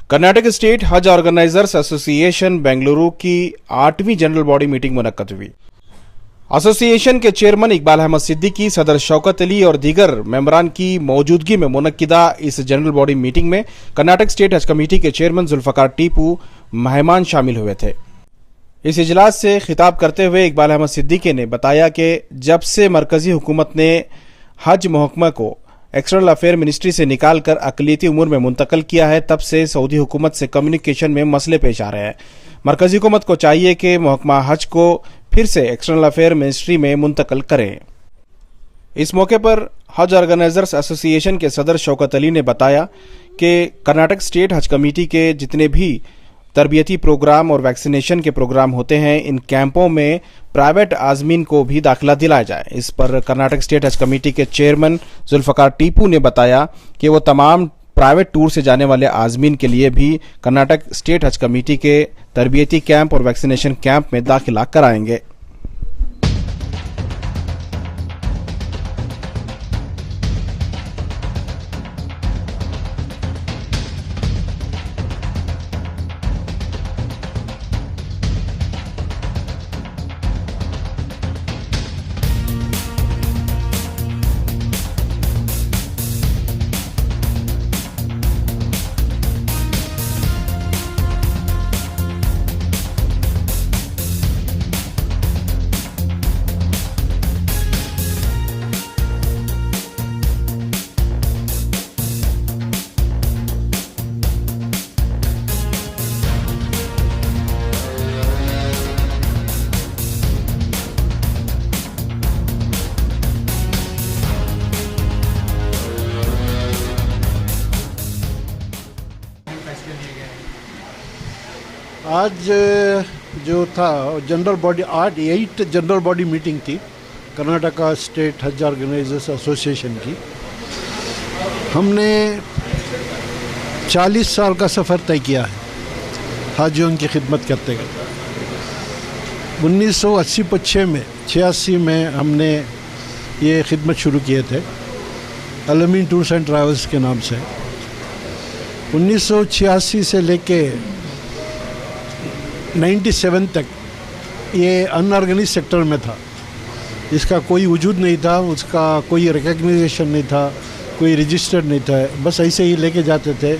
Karnataka state हज organisers association Bengaluru की 8वीं जनरल बॉडी मीटिंग मुनक्कद हुई। एसोसिएशन के चेयरमैन इकबाल अहमद सिद्दीकी, सदर शौकत अली और दीगर मेंबरान की मौजूदगी में मुनक्किदा इस जनरल बॉडी मीटिंग में कर्नाटक स्टेट हज कमेटी के चेयरमैन जुल्फकार टीपू मेहमान शामिल हुए थे। इस इजलास से खिताब करते हुए इकबाल अहमद सिद्दीकी ने बताया कि जब से मरकजी हुकूमत ने हज महकमा को एक्सटर्नल अफेयर मिनिस्ट्री से निकालकर अक़लियती उमूर में मुंतकिल किया है, तब से सऊदी हुकूमत से कम्युनिकेशन में मसले पेश आ रहे हैं। मरकजी हुकूमत को चाहिए कि महकमा हज को फिर से एक्सटर्नल अफेयर मिनिस्ट्री में मुंतकिल करें। इस मौके पर हज ऑर्गेनाइजर्स एसोसिएशन के सदर शौकत अली ने बताया कि कर्नाटक स्टेट हज कमेटी के जितने भी तरबियती प्रोग्राम और वैक्सीनेशन के प्रोग्राम होते हैं, इन कैंपों में प्राइवेट आजमीन को भी दाखिला दिलाया जाए। इस पर कर्नाटक स्टेट हज कमेटी के चेयरमैन जुल्फकार टीपू ने बताया कि वो तमाम प्राइवेट टूर से जाने वाले आजमीन के लिए भी कर्नाटक स्टेट हज कमेटी के तरबियती कैंप और वैक्सीनेशन कैंप में दाखिला कराएंगे। आज जो था general body 8 general body meeting थी कर्नाटका स्टेट हज ऑर्गेनाइजर्स एसोसिएशन की। हमने 40 साल का सफ़र तय किया है हाजियों की खिदमत करते करते। 1986 में हमने ये खिदमत शुरू किए थे अलमीन टूर्स एंड ट्रैवल्स के नाम से। 1986 से लेके 97 तक ये अनऑर्गेनाइज सेक्टर में था। इसका कोई वजूद नहीं था, उसका कोई रिकग्निशन नहीं था, कोई रजिस्टर्ड नहीं था, बस ऐसे ही लेके जाते थे।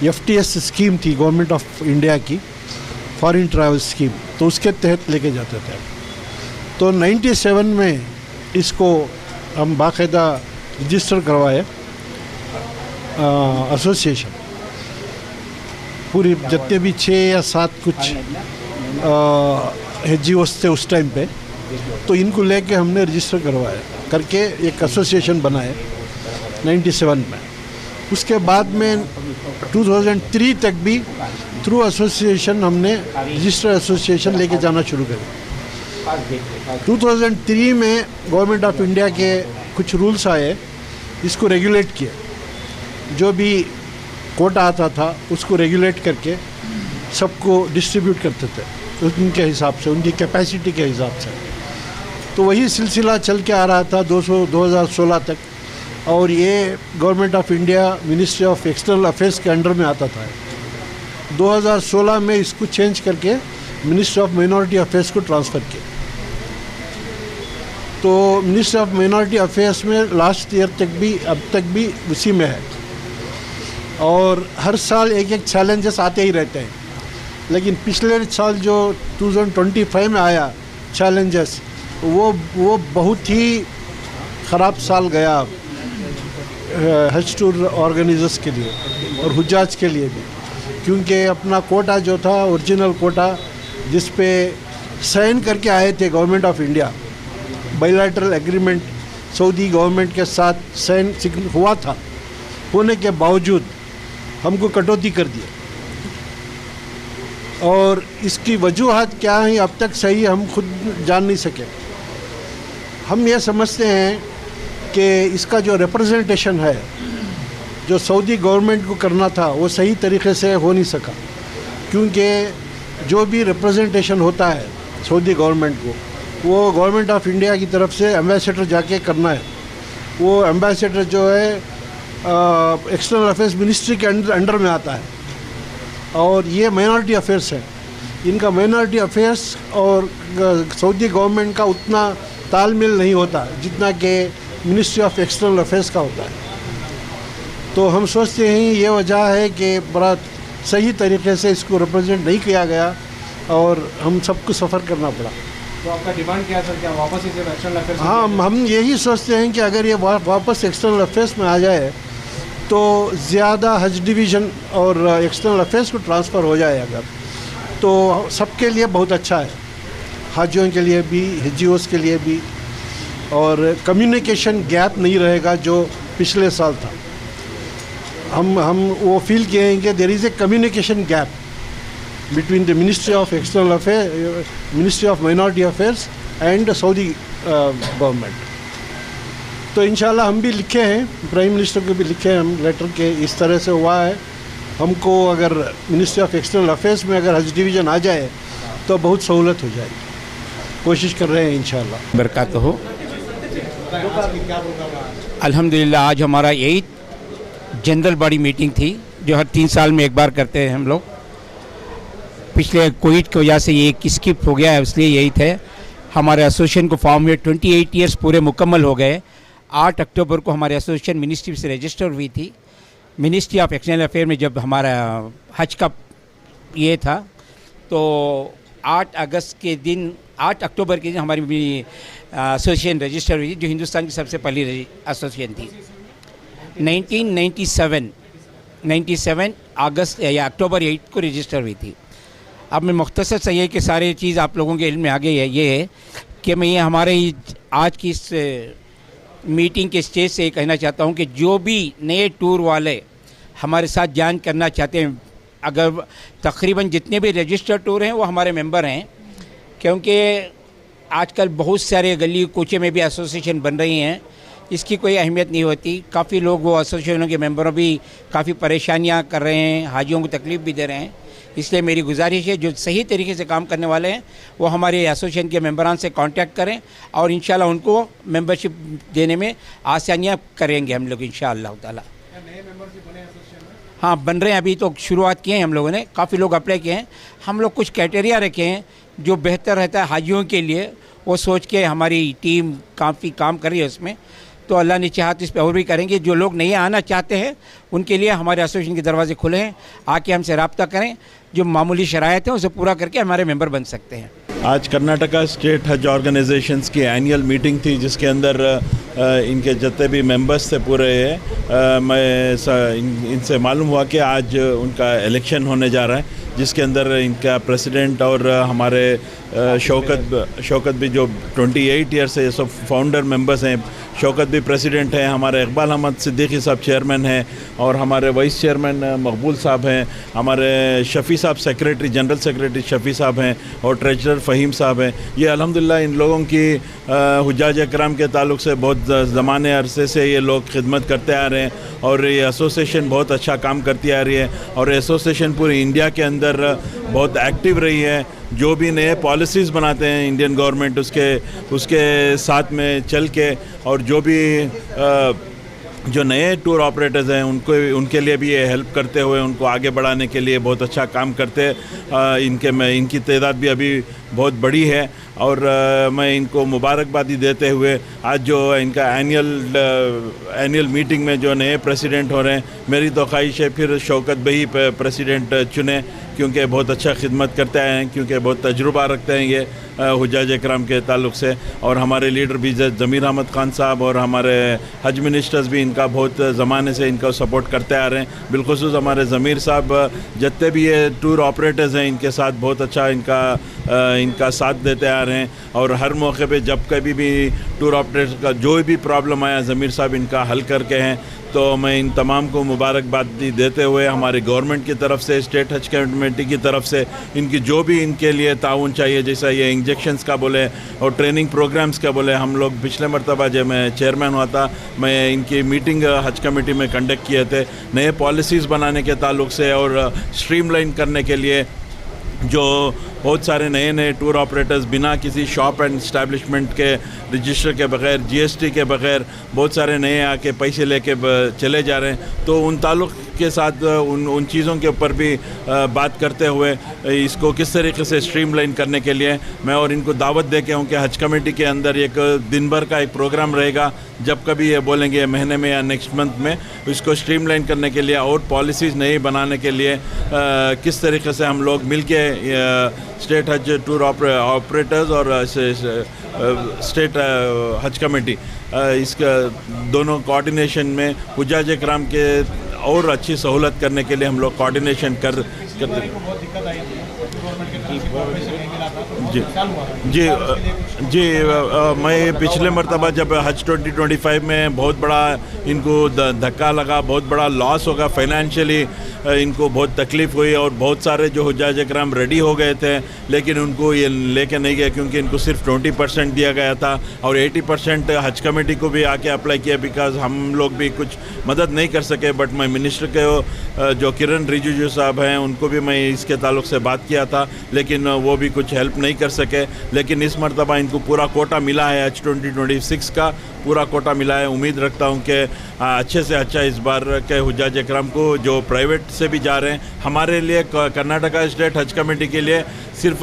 FTS स्कीम थी गवर्नमेंट ऑफ इंडिया की, फॉरेन ट्रैवल स्कीम, तो उसके तहत लेके जाते थे। तो 97 में इसको हम बाकायदा रजिस्टर करवाए एसोसिएशन। पूरी जितने भी 6 या 7 कुछ NGOs थे उस टाइम पे, तो इनको लेके हमने रजिस्टर करवाया करके एक एसोसिएशन बनाए 97 में। उसके बाद में 2003 तक भी थ्रू एसोसिएशन हमने रजिस्टर एसोसिएशन लेके जाना शुरू किया। 2003 में गवर्नमेंट ऑफ इंडिया के कुछ रूल्स आए, इसको रेगुलेट किए। जो भी कोटा आता था उसको रेगुलेट करके सबको डिस्ट्रीब्यूट करते थे उनके हिसाब से, उनकी कैपेसिटी के हिसाब से। तो वही सिलसिला चल के आ रहा था 2016 तक, और ये government of India ministry of external affairs के अंडर में आता था। 2016 में इसको चेंज करके मिनिस्ट्री ऑफ माइनॉरिटी अफेयर्स को ट्रांसफ़र किया। तो मिनिस्ट्री ऑफ माइनॉरिटी अफेयर्स में लास्ट ईयर तक भी, अब तक भी उसी में है। और हर साल एक चैलेंजेस आते ही रहते हैं, लेकिन पिछले साल जो 2025 में आया चैलेंजेस, वो बहुत ही ख़राब साल गया हज टूर ऑर्गेनाइजर्स के लिए और हुज्जाज के लिए भी। क्योंकि अपना कोटा जो था, ओरिजिनल कोटा जिस पे साइन करके आए थे government of India, bilateral agreement Saudi government के साथ साइन हुआ था, होने के बावजूद हमको कटौती कर दिया। और इसकी वजूहत क्या है अब तक सही हम खुद जान नहीं सके। हम ये समझते हैं कि इसका जो रिप्रेजेंटेशन है जो सऊदी गवर्नमेंट को करना था वो सही तरीके से हो नहीं सका। क्योंकि जो भी रिप्रेजेंटेशन होता है सऊदी गवर्नमेंट को, वो गवर्नमेंट ऑफ इंडिया की तरफ से एम्बेसडर जाके करना है। वो एम्बेसडर जो है एक्सटर्नल अफेयर्स मिनिस्ट्री के अंडर में आता है। और ये माइनॉरिटी अफेयर्स है। इनका माइनॉरिटी अफेयर्स और सऊदी गवर्नमेंट का उतना तालमेल नहीं होता जितना कि मिनिस्ट्री ऑफ एक्सटर्नल अफेयर्स का होता है। तो हम सोचते हैं ये वजह है कि बड़ा सही तरीके से इसको रिप्रेजेंट नहीं किया गया और हम सबको सफ़र करना पड़ा। तो आपका डिमांड क्या है सर, क्या वापस इसे एक्सटर्नल अफेयर्स? हाँ, हम यही सोचते हैं कि अगर ये वापस एक्सटर्नल अफेयर्स में आ जाए तो ज़्यादा हज डिवीज़न और एक्सटर्नल अफेयर्स को ट्रांसफ़र हो जाए अगर, तो सबके लिए बहुत अच्छा है, हाजियों के लिए भी, हजियों के लिए भी, और कम्युनिकेशन गैप नहीं रहेगा जो पिछले साल था। हम वो फील किए हैं कि there is a communication gap between the Ministry of External Affairs, Ministry of Minority Affairs and Saudi government। तो इंशाल्लाह हम भी लिखे हैं, प्राइम मिनिस्टर को भी लिखे हैं हम लेटर के इस तरह से हुआ है। हमको अगर मिनिस्ट्री ऑफ एक्सटर्नल अफेयर्स में अगर हज डिवीज़न आ जाए तो बहुत सहूलत हो जाएगी। कोशिश कर रहे हैं इंशाल्लाह। बरकत हो। अल्हम्दुलिल्लाह आज हमारा 8 जनरल बॉडी मीटिंग थी जो हर 3 साल में एक बार करते हैं हम लोग। पिछले कोविड की वजह से ये स्किप हो गया है, इसलिए यही थे। हमारे एसोसिएशन को फॉर्म हुए 28 ईयर्स पूरे मुकम्मल हो गए। 8 अक्टूबर को हमारे एसोसिएशन मिनिस्ट्री से रजिस्टर हुई थी। मिनिस्ट्री ऑफ एक्सटर्नल अफेयर में जब हमारा हज का ये था तो 8 अक्टूबर के दिन हमारी एसोसिएशन रजिस्टर हुई, जो हिंदुस्तान की सबसे पहली एसोसिएशन थी। 1997 अगस्त या अक्टूबर 8 को रजिस्टर हुई थी। अब मैं मुख्तसर से ये कि सारी चीज़ आप लोगों के इल्म में आ गई है, ये है कि मैं ये हमारे आज की इस मीटिंग के स्टेज से ये कहना चाहता हूँ कि जो भी नए टूर वाले हमारे साथ ज्वाइन करना चाहते हैं, अगर तकरीबन जितने भी रजिस्टर्ड टूर हैं वो हमारे मेंबर हैं, क्योंकि आजकल बहुत सारे गली कूचे में भी एसोसिएशन बन रही हैं, इसकी कोई अहमियत नहीं होती। काफ़ी लोग वो एसोसिएशनों के मेंबरों भी काफ़ी परेशानियां कर रहे हैं, हाजियों को तकलीफ़ भी दे रहे हैं। इसलिए मेरी गुजारिश है जो सही तरीके से काम करने वाले हैं वो हमारे एसोसिएशन के मेंबरान से कांटेक्ट करें और इंशाल्लाह उनको मेंबरशिप देने में आसानियां करेंगे हम लोग इंशाअल्लाह ताला। नए मेंबरशिप बने एसोसिएशन में? हाँ, बन रहे हैं, अभी तो शुरुआत किए हैं हम लोगों ने। काफ़ी लोग अप्लाई किए हैं। हम लोग कुछ क्राइटेरिया रखे हैं जो बेहतर रहता है हाजियों के लिए, वो सोच के हमारी टीम काफ़ी काम कर रही है उसमें। तो अल्लाह ने चाहा तो इस पर और भी करेंगे। जो लोग नहीं आना चाहते हैं उनके लिए हमारे एसोसिएशन के दरवाजे खुले हैं, आके हमसे रब्ता करें। जो मामूली शराइत हैं उसे पूरा करके हमारे मेंबर बन सकते हैं। आज कर्नाटका स्टेट हज ऑर्गेनाइजेशंस की एनुअल मीटिंग थी जिसके अंदर इनके जितने भी मेंबर्स थे पूरे इनसे मालूम हुआ कि आज उनका इलेक्शन होने जा रहा है, जिसके अंदर इनका प्रेसिडेंट और हमारे शौकत भी जो 28 ईयर से सब फाउंडर मेंबर्स हैं। शौकत भी प्रेसिडेंट हैं, हमारे इकबाल अहमद सिद्दीकी साहब चेयरमैन हैं और हमारे वाइस चेयरमैन मकबूल साहब हैं, हमारे शफ़ी साहब सेक्रेटरी जनरल सेक्रेटरी शफ़ी साहब हैं और ट्रेजरर फ़हीम साहब हैं। ये अल्हम्दुलिल्लाह इन लोगों की हुज्जाज इकराम के ताल्लुक़ से बहुत ज़माने अरसे से ये लोग खिदमत करते आ रहे हैं और ये एसोसिएशन बहुत अच्छा काम करती आ रही है और एसोसिएशन पूरे इंडिया के अंदर बहुत एक्टिव रही है। जो भी नए पॉलिसीज़ बनाते हैं इंडियन गवर्नमेंट उसके साथ में चल के, और जो भी जो नए टूर ऑपरेटर्स हैं उनके लिए भी ये हेल्प करते हुए उनको आगे बढ़ाने के लिए बहुत अच्छा काम करते। इनकी तादाद भी अभी बहुत बड़ी है और मैं इनको मुबारकबादी देते हुए आज जो इनका एनुअल मीटिंग में जो नए प्रेसिडेंट हो रहे हैं, मेरी तो ख्वाहिश है फिर शौकत भाई प्रेसिडेंट चुने, क्योंकि बहुत अच्छा खिदमत करते आए हैं, क्योंकि बहुत तजुर्बा रखते हैं ये हुज्जाज इकराम के ताल्लुक़ से। और हमारे लीडर भी ज़मीर अहमद ख़ान साहब और हमारे हज मिनिस्टर्स भी इनका बहुत ज़माने से इनका सपोर्ट करते आ रहे हैं। बिलखुसूस हमारे ज़मीर साहब जितने भी ये टूर ऑपरेटर्स हैं इनके साथ बहुत अच्छा इनका साथ देते आ रहे हैं और हर मौके पे जब कभी भी टूर ऑपरेटर्स का जो भी प्रॉब्लम आया ज़मीर साहब इनका हल करके हैं। तो मैं इन तमाम को मुबारकबादी देते हुए हमारी गवर्नमेंट की तरफ से, स्टेट हज कमेटी की तरफ से इनकी जो भी इनके लिए ताउन चाहिए, जैसा ये इंजेक्शंस का बोले और ट्रेनिंग प्रोग्राम्स का बोले, हम लोग पिछले मरतबा जब मैं चेयरमैन हुआ था मैं इनकी मीटिंग हज कमेटी में कंडक्ट किए थे नए पॉलिसीज़ बनाने के ताल्लुक़ से और स्ट्रीमलाइन करने के लिए। जो बहुत सारे नए टूर ऑपरेटर्स बिना किसी शॉप एंड इस्टेब्लिशमेंट के रजिस्टर के बगैर GST के बगैर बहुत सारे नए आके पैसे लेके चले जा रहे हैं, तो उन ताल्लुक़ उसके साथ उन चीज़ों के ऊपर भी बात करते हुए इसको किस तरीके से स्ट्रीमलाइन करने के लिए मैं और इनको दावत दे के हूँ कि हज कमेटी के अंदर एक दिन भर का एक प्रोग्राम रहेगा, जब कभी ये बोलेंगे महीने में या नेक्स्ट मंथ में, इसको स्ट्रीमलाइन करने के लिए और पॉलिसीज़ नई बनाने के लिए किस तरीके से हम लोग मिल के स्टेट हज टूर ऑपरेटर्स और स्टेट हज कमेटी इसका दोनों कोऑर्डिनेशन में हुज्जाज इकराम के और अच्छी सहूलत करने के लिए हम लोग कोऑर्डिनेशन करते जी मैं पिछले मरतबा जब हज 2025 में बहुत बड़ा इनको धक्का लगा, बहुत बड़ा लॉस होगा फाइनेंशियली, इनको बहुत तकलीफ़ हुई और बहुत सारे जो हुज्जाज इकराम रेडी हो गए थे लेकिन उनको ये लेके नहीं गए क्योंकि इनको सिर्फ 20% दिया गया था और 80% हज कमेटी को भी आके अप्लाई किया बिकॉज हम लोग भी कुछ मदद नहीं कर सके। बट मैं मिनिस्टर के जो किरण रिजिजू साहब हैं उनको भी मैं इसके ताल्लुक से बात किया था लेकिन वो भी कुछ हेल्प नहीं कर सके। लेकिन इस मरतबा इनको पूरा कोटा मिला है, हज 2026 का पूरा कोटा मिला है। उम्मीद रखता हूँ कि अच्छे से अच्छा इस बार के हुज्जाज इकराम को जो प्राइवेट से भी जा रहे हैं, हमारे लिए कर्नाटका स्टेट हज कमेटी के लिए सिर्फ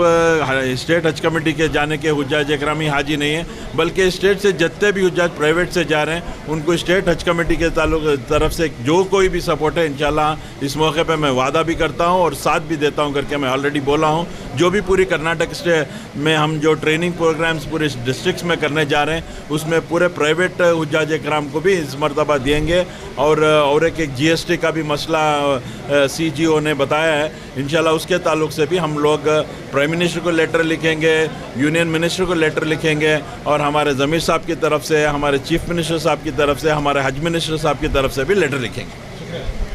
स्टेट हज कमेटी के जाने के हुज्जाज इकराम ही हाजी नहीं है बल्कि स्टेट से जितने भी हुज्जाज प्राइवेट से जा रहे हैं उनको स्टेट हज कमेटी के तरफ से जो कोई भी सपोर्ट है इंशाल्लाह इस मौके पे मैं वादा भी करता हूं और साथ भी देता हूं करके मैं ऑलरेडी बोला हूं। जो भी पूरी कर्नाटक स्टेट में हम जो ट्रेनिंग प्रोग्राम्स पूरे डिस्ट्रिक्ट्स में करने जा रहे हैं उसमें पूरे प्राइवेट हुज्जाज इकराम को भी इस मरतबा देंगे और एक GST का भी मसला CGO ने बताया है, इंशाल्लाह उसके ताल्लुक से भी हम लोग प्राइम मिनिस्टर को लेटर लिखेंगे, यूनियन मिनिस्टर को लेटर लिखेंगे और हमारे ज़मीर साहब की तरफ से, हमारे चीफ मिनिस्टर साहब की तरफ से, हमारे हज मिनिस्टर साहब की तरफ से भी लेटर लिखेंगे।